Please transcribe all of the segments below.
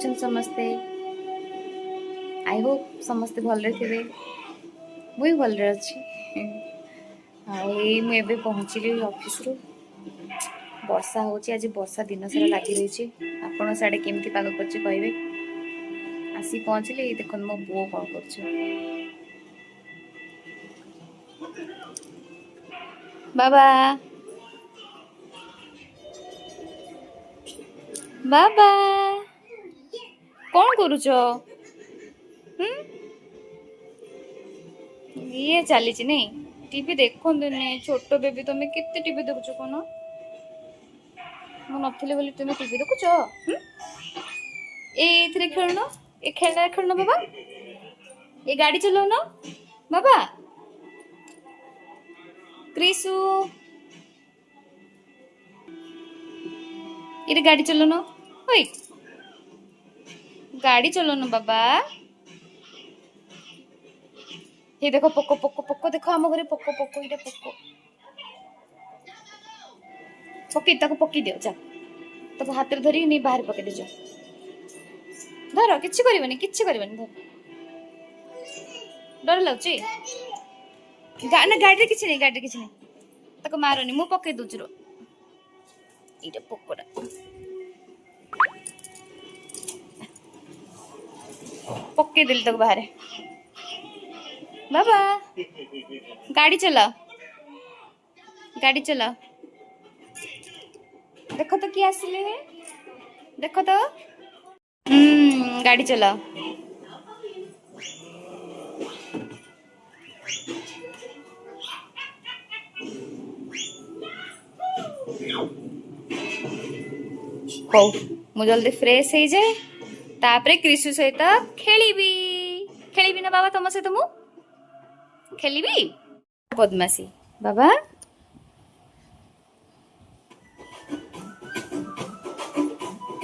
अछन समस्ते? I hope समस्ते भलरे थे। मुई भलरे अच्छी। मु एबे पहुँचली ऑफिस रु। वर्षा होची आज वर्षा दिन सारा लगी रही। आपण साडे केमती पाग करछि कहबे। आसी पहुँचली देखन मो पुओ कौन करछि। बाबा बाबा कौन करूछ? ये चली नहीं टीवी देखो छोट बेबी तुम केते टीवी देखुछ कौन? मु नथिले बोली तुम टीवी देखुछ? एथिरे खेलनो ए खेलना खेलनो बाबा। ये गाड़ी चलाउन बाबा। क्रिसु ये गाड़ी चलाउन। ओइ गाड़ी चलाउन बाबा। ये देखो पोको पोको पोको देखो आम घरे पोको पोको ये पोको पकी ताको पकी दियो जा ताको हाथ रे धरी नहीं बाहर पके दे धर किछि करबनी धर डर लागछि ना गाड़ी किछि नहीं ताको मारनी मु पके दूछ रो इटा पोकोडा पके दिल तक बाहर। बाबा गाड़ी चला देखो तो किए आसिले हैं देखो तो गाड़ी चला। हो मु जल्दी फ्रेश हो जाए तापरे क्रिसु सहित खेलिबी ना बाबा तुम सहित मु खेलिबी बदमाशी बाबा।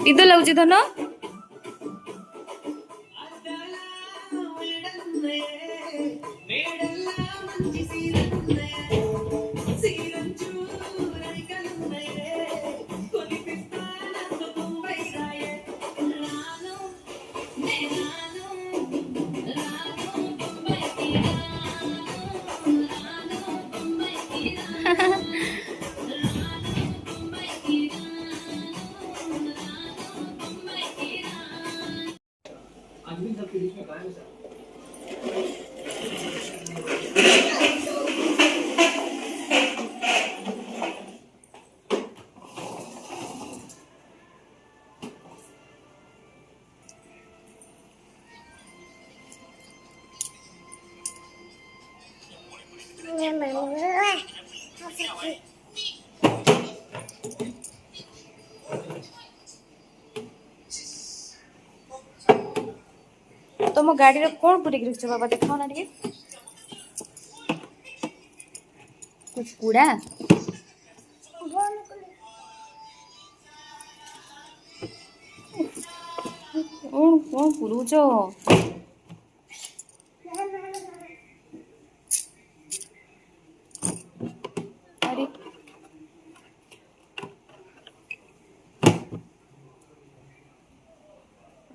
निद लाଗୁଛି धन तुम गाड़ी रे कौन पूरी रख बाबा देखाओ ना टिके कुछ कूड़ा कौन पुरुछ अरे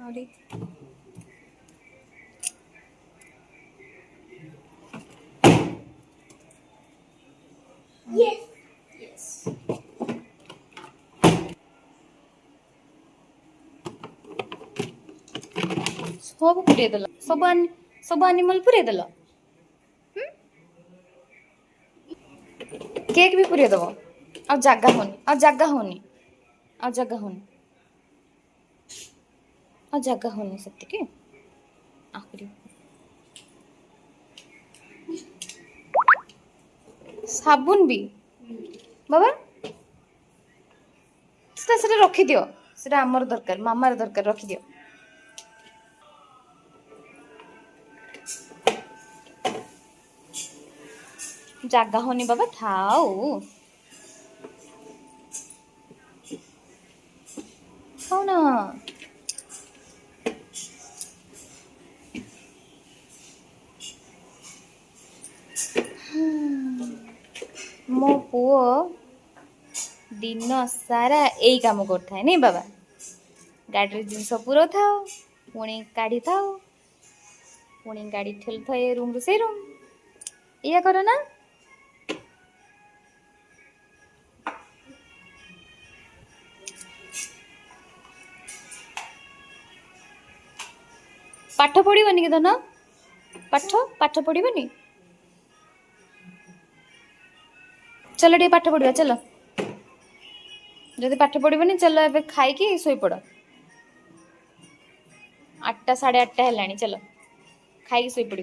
अरे सब पुरे देल सब एनिमल पुरे देल केक भी पुरे दब आ जगह होनी से साबुन भी बाबा से रखी दियो से आमर दरकार मामार दरकार रखी दियो जगह होनी बाबा थाओ खाओ ना मो पुओ दिन सारा यही काम करता है नहीं बाबा गाड़ी जिनस पूरा थाओ पुणी काढ़ी थाओ पुणी गाड़ी ठेल था ये रूम से रूम या करो ना। पाठ पढ़िबनी कि धन पाठ पाठ पढ़िबनी चलो टे पाठ पढ़िबा चलो जदि पाठ पढ़िबनी चलो ए खाई शोई पड़ 8टा 8:30 है चलो खाई शोई पड़।